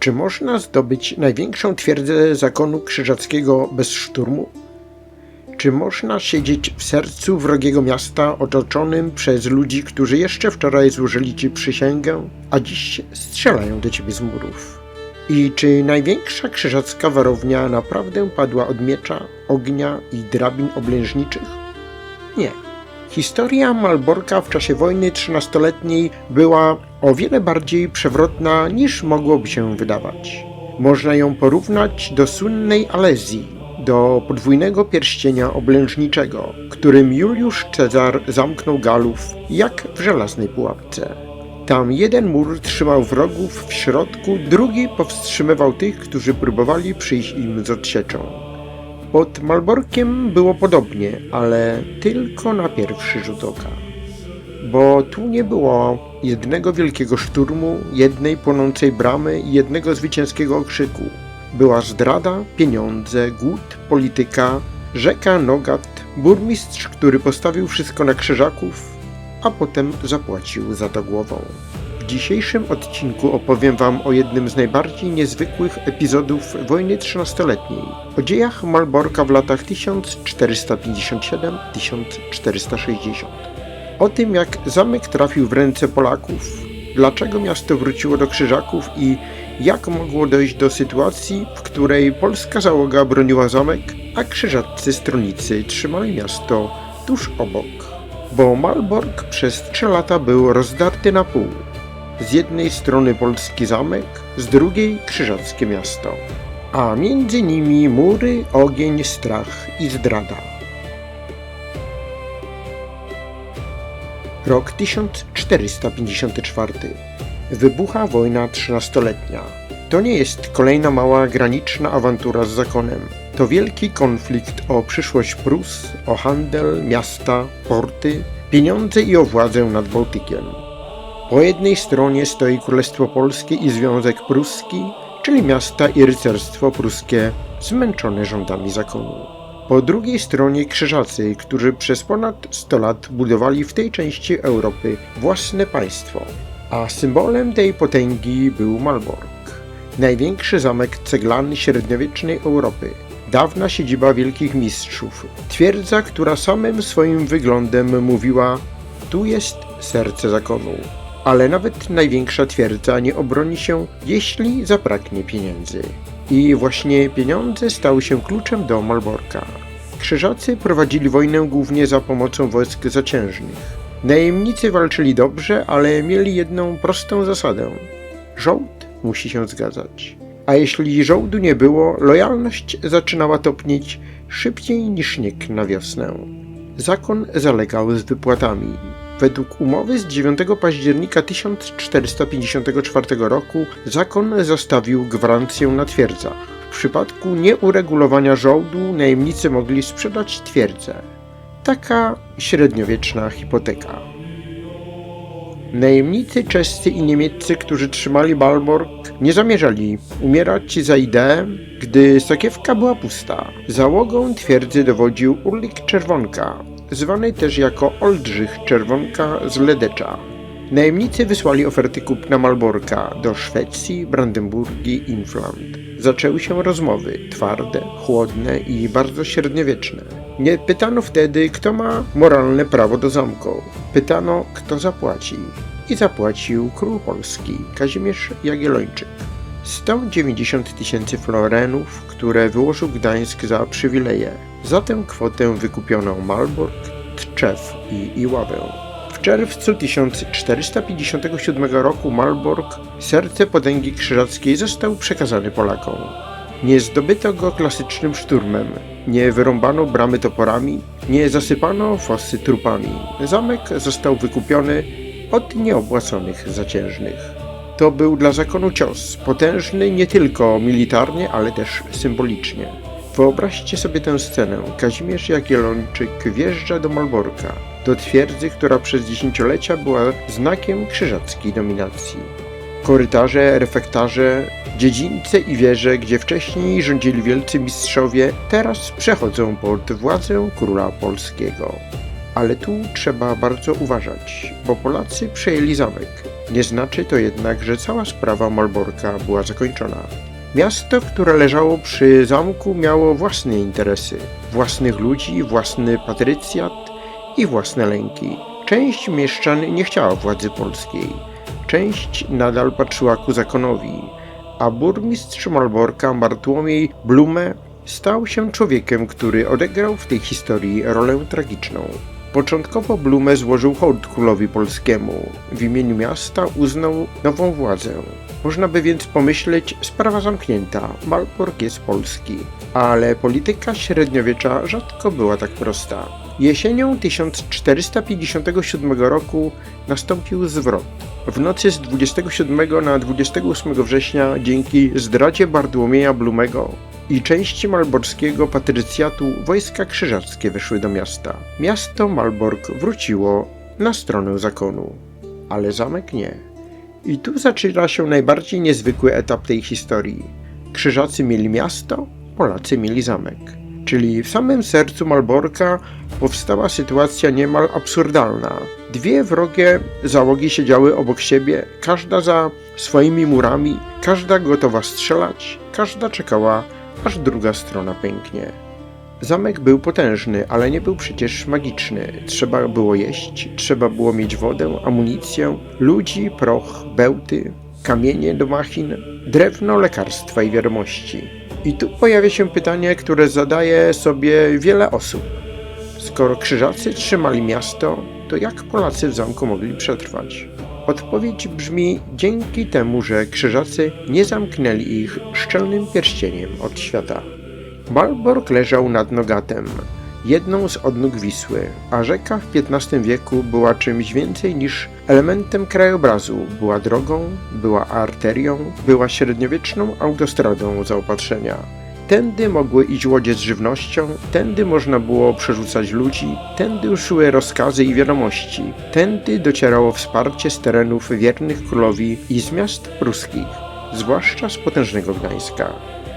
Czy można zdobyć największą twierdzę zakonu krzyżackiego bez szturmu? Czy można siedzieć w sercu wrogiego miasta otoczonym przez ludzi, którzy jeszcze wczoraj złożyli ci przysięgę, a dziś strzelają do ciebie z murów? I czy największa krzyżacka warownia naprawdę padła od miecza, ognia i drabin oblężniczych? Nie. Historia Malborka w czasie wojny 13-letniej była o wiele bardziej przewrotna niż mogłoby się wydawać. Można ją porównać do słynnej Alezji, do podwójnego pierścienia oblężniczego, którym Juliusz Cezar zamknął Galów jak w żelaznej pułapce. Tam jeden mur trzymał wrogów w środku, drugi powstrzymywał tych, którzy próbowali przyjść im z odsieczą. Pod Malborkiem było podobnie, ale tylko na pierwszy rzut oka. Bo tu nie było jednego wielkiego szturmu, jednej płonącej bramy i jednego zwycięskiego okrzyku. Była zdrada, pieniądze, głód, polityka, rzeka, Nogat, burmistrz, który postawił wszystko na krzyżaków, a potem zapłacił za to głową. W dzisiejszym odcinku opowiem wam o jednym z najbardziej niezwykłych epizodów wojny 13-letniej. O dziejach Malborka w latach 1457-1460. O tym, jak zamek trafił w ręce Polaków, dlaczego miasto wróciło do krzyżaków i jak mogło dojść do sytuacji, w której polska załoga broniła zamek, a krzyżaccy stronnicy trzymali miasto tuż obok. Bo Malbork przez 3 lata był rozdarty na pół. Z jednej strony polski zamek, z drugiej krzyżackie miasto. A między nimi mury, ogień, strach i zdrada. Rok 1454. Wybucha wojna 13-letnia. To nie jest kolejna mała graniczna awantura z zakonem. To wielki konflikt o przyszłość Prus, o handel, miasta, porty, pieniądze i o władzę nad Bałtykiem. Po jednej stronie stoi Królestwo Polskie i Związek Pruski, czyli miasta i rycerstwo pruskie zmęczone rządami zakonu. Po drugiej stronie krzyżacy, którzy przez ponad 100 lat budowali w tej części Europy własne państwo. A symbolem tej potęgi był Malbork. Największy zamek ceglany średniowiecznej Europy. Dawna siedziba wielkich mistrzów. Twierdza, która samym swoim wyglądem mówiła: tu jest serce zakonu. Ale nawet największa twierdza nie obroni się, jeśli zabraknie pieniędzy. I właśnie pieniądze stały się kluczem do Malborka. Krzyżacy prowadzili wojnę głównie za pomocą wojsk zaciężnych. Najemnicy walczyli dobrze, ale mieli jedną prostą zasadę. Żołd musi się zgadzać. A jeśli żołdu nie było, lojalność zaczynała topnieć szybciej niż śnieg na wiosnę. Zakon zalegał z wypłatami. Według umowy z 9 października 1454 roku zakon zostawił gwarancję na twierdzach. W przypadku nieuregulowania żołdu najemnicy mogli sprzedać twierdzę. Taka średniowieczna hipoteka. Najemnicy czescy i niemieccy, którzy trzymali Malbork, nie zamierzali umierać za ideę, gdy sakiewka była pusta. Załogą twierdzy dowodził Ulrik Czerwonka, zwany też jako Oldrzych Czerwonka z Ledecza. Najemnicy wysłali oferty kupna Malborka do Szwecji, Brandenburgii i Infland. Zaczęły się rozmowy, twarde, chłodne i bardzo średniowieczne. Nie pytano wtedy, kto ma moralne prawo do zamku. Pytano, kto zapłaci. I zapłacił król Polski, Kazimierz Jagiellończyk. 190 000 florenów, które wyłożył Gdańsk za przywileje. Za tę kwotę wykupiono Malbork, Tczew i Iławę. W czerwcu 1457 roku Malbork, serce potęgi krzyżackiej, został przekazany Polakom. Nie zdobyto go klasycznym szturmem, nie wyrąbano bramy toporami, nie zasypano fosy trupami. Zamek został wykupiony od nieobłaconych zaciężnych. To był dla zakonu cios, potężny nie tylko militarnie, ale też symbolicznie. Wyobraźcie sobie tę scenę. Kazimierz Jagiellończyk wjeżdża do Malborka, do twierdzy, która przez dziesięciolecia była znakiem krzyżackiej dominacji. Korytarze, refektarze, dziedzińce i wieże, gdzie wcześniej rządzili wielcy mistrzowie, teraz przechodzą pod władzę króla polskiego. Ale tu trzeba bardzo uważać, bo Polacy przejęli zamek Nie znaczy to jednak, że cała sprawa Malborka była zakończona. Miasto, które leżało przy zamku, miało własne interesy, własnych ludzi, własny patrycjat i własne lęki. Część mieszczan nie chciała władzy polskiej, część nadal patrzyła ku zakonowi, a burmistrz Malborka Bartłomiej Blume stał się człowiekiem, który odegrał w tej historii rolę tragiczną. Początkowo Blume złożył hołd królowi polskiemu. W imieniu miasta uznał nową władzę. Można by więc pomyśleć, sprawa zamknięta, Malbork jest polski. Ale polityka średniowiecza rzadko była tak prosta. Jesienią 1457 roku nastąpił zwrot. W nocy z 27 na 28 września dzięki zdradzie Bartłomieja Blumego i części malborskiego patrycjatu wojska krzyżackie weszły do miasta. Miasto Malbork wróciło na stronę zakonu, ale zamek nie. I tu zaczyna się najbardziej niezwykły etap tej historii. Krzyżacy mieli miasto, Polacy mieli zamek. Czyli w samym sercu Malborka powstała sytuacja niemal absurdalna. Dwie wrogie załogi siedziały obok siebie, każda za swoimi murami, każda gotowa strzelać, każda czekała, aż druga strona pęknie. Zamek był potężny, ale nie był przecież magiczny. Trzeba było jeść, trzeba było mieć wodę, amunicję, ludzi, proch, bełty, kamienie do machin, drewno, lekarstwa i wiadomości. I tu pojawia się pytanie, które zadaje sobie wiele osób. Skoro krzyżacy trzymali miasto, to jak Polacy w zamku mogli przetrwać? Odpowiedź brzmi dzięki temu, że krzyżacy nie zamknęli ich szczelnym pierścieniem od świata. Malbork leżał nad Nogatem, jedną z odnóg Wisły, a rzeka w XV wieku była czymś więcej niż elementem krajobrazu. Była drogą, była arterią, była średniowieczną autostradą zaopatrzenia. Tędy mogły iść łodzie z żywnością, tędy można było przerzucać ludzi, tędy szły rozkazy i wiadomości, tędy docierało wsparcie z terenów wiernych królowi i z miast pruskich, zwłaszcza z potężnego Gdańska.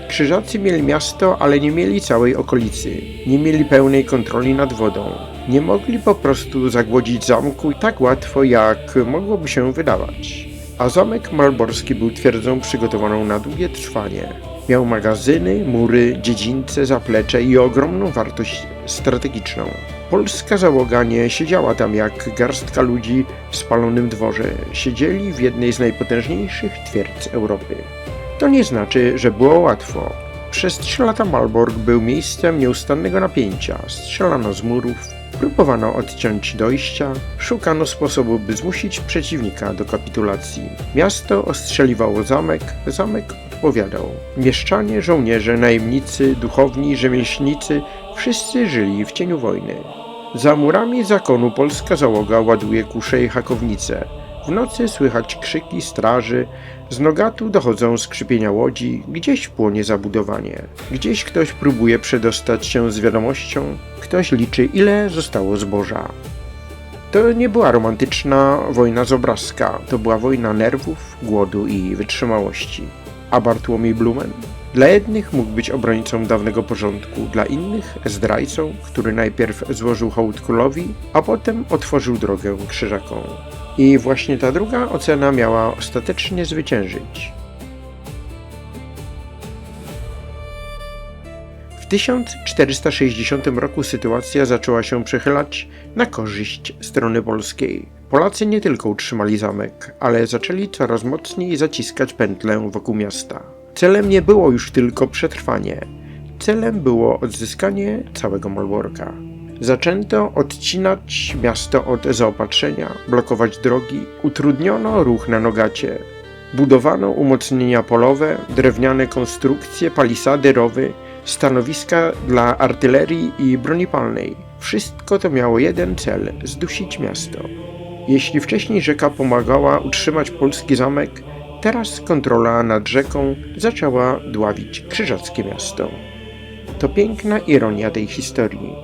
Krzyżacy mieli miasto, ale nie mieli całej okolicy, nie mieli pełnej kontroli nad wodą. Nie mogli po prostu zagłodzić zamku tak łatwo, jak mogłoby się wydawać. A zamek malborski był twierdzą przygotowaną na długie trwanie. Miał magazyny, mury, dziedzińce, zaplecze i ogromną wartość strategiczną. Polska załoga nie siedziała tam jak garstka ludzi w spalonym dworze. Siedzieli w jednej z najpotężniejszych twierdz Europy. To nie znaczy, że było łatwo. Przez 3 lata Malbork był miejscem nieustannego napięcia. Strzelano z murów, próbowano odciąć dojścia, szukano sposobu, by zmusić przeciwnika do kapitulacji. Miasto ostrzeliwało zamek, zamek odpowiadał. Mieszczanie, żołnierze, najemnicy, duchowni, rzemieślnicy, wszyscy żyli w cieniu wojny. Za murami zakonu polska załoga ładuje kusze i hakownice. W nocy słychać krzyki straży, z Nogatu dochodzą skrzypienia łodzi, gdzieś płonie zabudowanie. Gdzieś ktoś próbuje przedostać się z wiadomością, ktoś liczy, ile zostało zboża. To nie była romantyczna wojna z obrazka, to była wojna nerwów, głodu i wytrzymałości. A Bartłomiej Blumen? Dla jednych mógł być obrońcą dawnego porządku, dla innych zdrajcą, który najpierw złożył hołd królowi, a potem otworzył drogę krzyżakom. I właśnie ta druga ocena miała ostatecznie zwyciężyć. W 1460 roku sytuacja zaczęła się przechylać na korzyść strony polskiej. Polacy nie tylko utrzymali zamek, ale zaczęli coraz mocniej zaciskać pętlę wokół miasta. Celem nie było już tylko przetrwanie. Celem było odzyskanie całego Malborka. Zaczęto odcinać miasto od zaopatrzenia, blokować drogi, utrudniono ruch na Nogacie. Budowano umocnienia polowe, drewniane konstrukcje, palisady, rowy, stanowiska dla artylerii i broni palnej. Wszystko to miało jeden cel – zdusić miasto. Jeśli wcześniej rzeka pomagała utrzymać polski zamek, teraz kontrola nad rzeką zaczęła dławić krzyżackie miasto. To piękna ironia tej historii.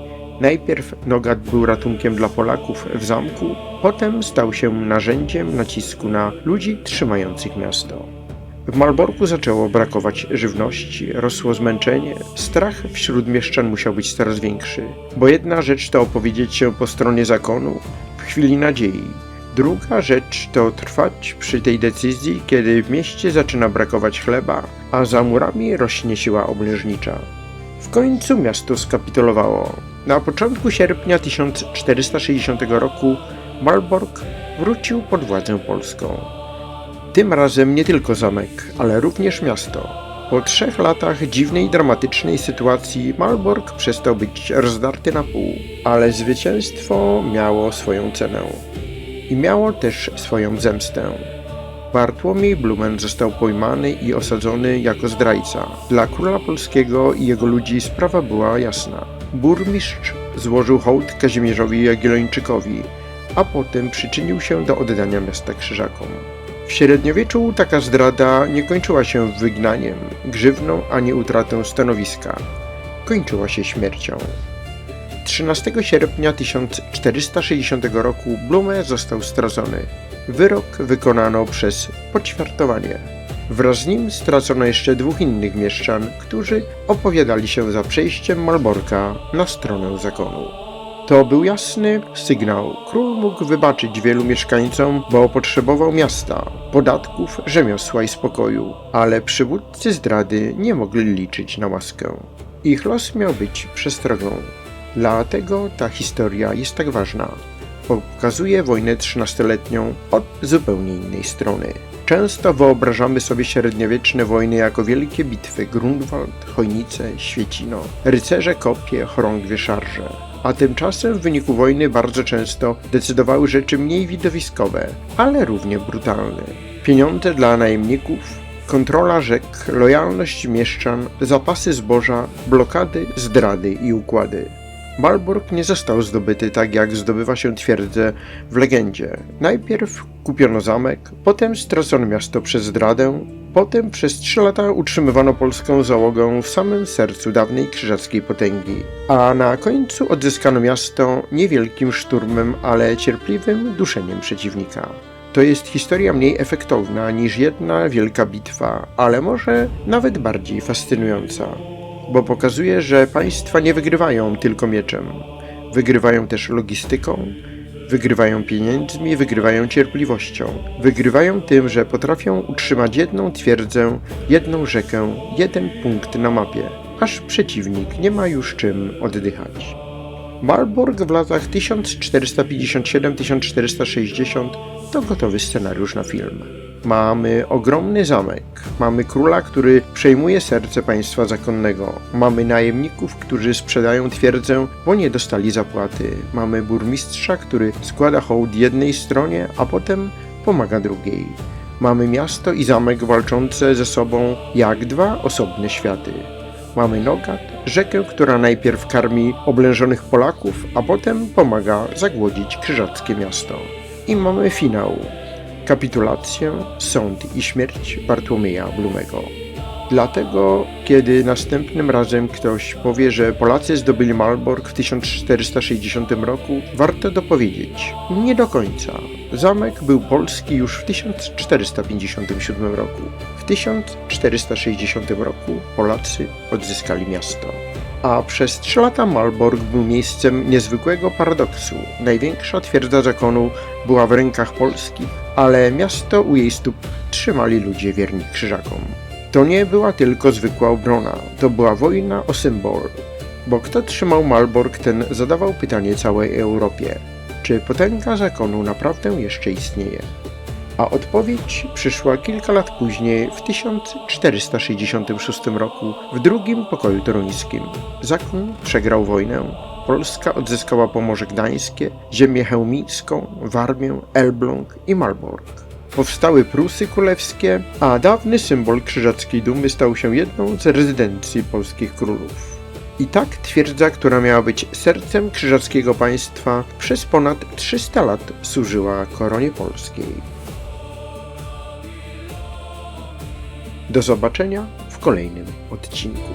Najpierw Nogat był ratunkiem dla Polaków w zamku, potem stał się narzędziem nacisku na ludzi trzymających miasto. W Malborku zaczęło brakować żywności, rosło zmęczenie, strach wśród mieszczan musiał być coraz większy, bo jedna rzecz to opowiedzieć się po stronie zakonu w chwili nadziei, Druga rzecz to trwać przy tej decyzji, kiedy w mieście zaczyna brakować chleba, a za murami rośnie siła oblężnicza. W końcu miasto skapitulowało. Na początku sierpnia 1460 roku Malbork wrócił pod władzę polską. Tym razem nie tylko zamek, ale również miasto. Po 3 latach dziwnej, dramatycznej sytuacji Malbork przestał być rozdarty na pół, ale zwycięstwo miało swoją cenę. I miało też swoją zemstę. Bartłomiej Blumen został pojmany i osadzony jako zdrajca. Dla króla polskiego i jego ludzi sprawa była jasna. Burmistrz złożył hołd Kazimierzowi Jagiellończykowi, a potem przyczynił się do oddania miasta Krzyżakom. W średniowieczu taka zdrada nie kończyła się wygnaniem, grzywną ani utratą stanowiska. Kończyła się śmiercią. 13 sierpnia 1460 roku Blume został stracony. Wyrok wykonano przez poćwiartowanie. Wraz z nim stracono jeszcze 2 innych mieszczan, którzy opowiadali się za przejściem Malborka na stronę zakonu. To był jasny sygnał. Król mógł wybaczyć wielu mieszkańcom, bo potrzebował miasta, podatków, rzemiosła i spokoju, ale przywódcy zdrady nie mogli liczyć na łaskę. Ich los miał być przestrogą. Dlatego ta historia jest tak ważna. Pokazuje wojnę 13-letnią od zupełnie innej strony. Często wyobrażamy sobie średniowieczne wojny jako wielkie bitwy: Grunwald, Chojnice, Świecino, rycerze, kopie, chorągwie, szarże. A tymczasem w wyniku wojny bardzo często decydowały rzeczy mniej widowiskowe, ale równie brutalne. Pieniądze dla najemników, kontrola rzek, lojalność mieszczan, zapasy zboża, blokady, zdrady i układy. Malbork nie został zdobyty tak, jak zdobywa się twierdzę w legendzie. Najpierw kupiono zamek, potem stracono miasto przez zdradę, potem przez 3 lata utrzymywano polską załogę w samym sercu dawnej krzyżackiej potęgi, a na końcu odzyskano miasto niewielkim szturmem, ale cierpliwym duszeniem przeciwnika. To jest historia mniej efektowna niż jedna wielka bitwa, ale może nawet bardziej fascynująca. Bo pokazuje, że państwa nie wygrywają tylko mieczem. Wygrywają też logistyką, wygrywają pieniędzmi, wygrywają cierpliwością. Wygrywają tym, że potrafią utrzymać jedną twierdzę, jedną rzekę, jeden punkt na mapie, aż przeciwnik nie ma już czym oddychać. Malbork w latach 1457-1460 to gotowy scenariusz na film. Mamy ogromny zamek, mamy króla, który przejmuje serce państwa zakonnego, mamy najemników, którzy sprzedają twierdzę, bo nie dostali zapłaty, mamy burmistrza, który składa hołd jednej stronie, a potem pomaga drugiej. Mamy miasto i zamek walczące ze sobą jak 2 osobne światy. Mamy Nogat, rzekę, która najpierw karmi oblężonych Polaków, a potem pomaga zagłodzić krzyżackie miasto. I mamy finał. Kapitulację, sąd i śmierć Bartłomieja Blumego. Dlatego, kiedy następnym razem ktoś powie, że Polacy zdobyli Malbork w 1460 roku, warto dopowiedzieć: nie do końca. Zamek był polski już w 1457 roku. W 1460 roku Polacy odzyskali miasto. A przez 3 lata Malbork był miejscem niezwykłego paradoksu. Największa twierdza zakonu była w rękach polskich, ale miasto u jej stóp trzymali ludzie wierni krzyżakom. To nie była tylko zwykła obrona, to była wojna o symbol. Bo kto trzymał Malbork, ten zadawał pytanie całej Europie: czy potęga zakonu naprawdę jeszcze istnieje? A odpowiedź przyszła kilka lat później, w 1466 roku, w drugim pokoju toruńskim. Zakon przegrał wojnę, Polska odzyskała Pomorze Gdańskie, ziemię chełmicką, Warmię, Elbląg i Malbork. Powstały Prusy Królewskie, a dawny symbol krzyżackiej dumy stał się jedną z rezydencji polskich królów. I tak twierdza, która miała być sercem krzyżackiego państwa, przez ponad 300 lat służyła koronie polskiej. Do zobaczenia w kolejnym odcinku.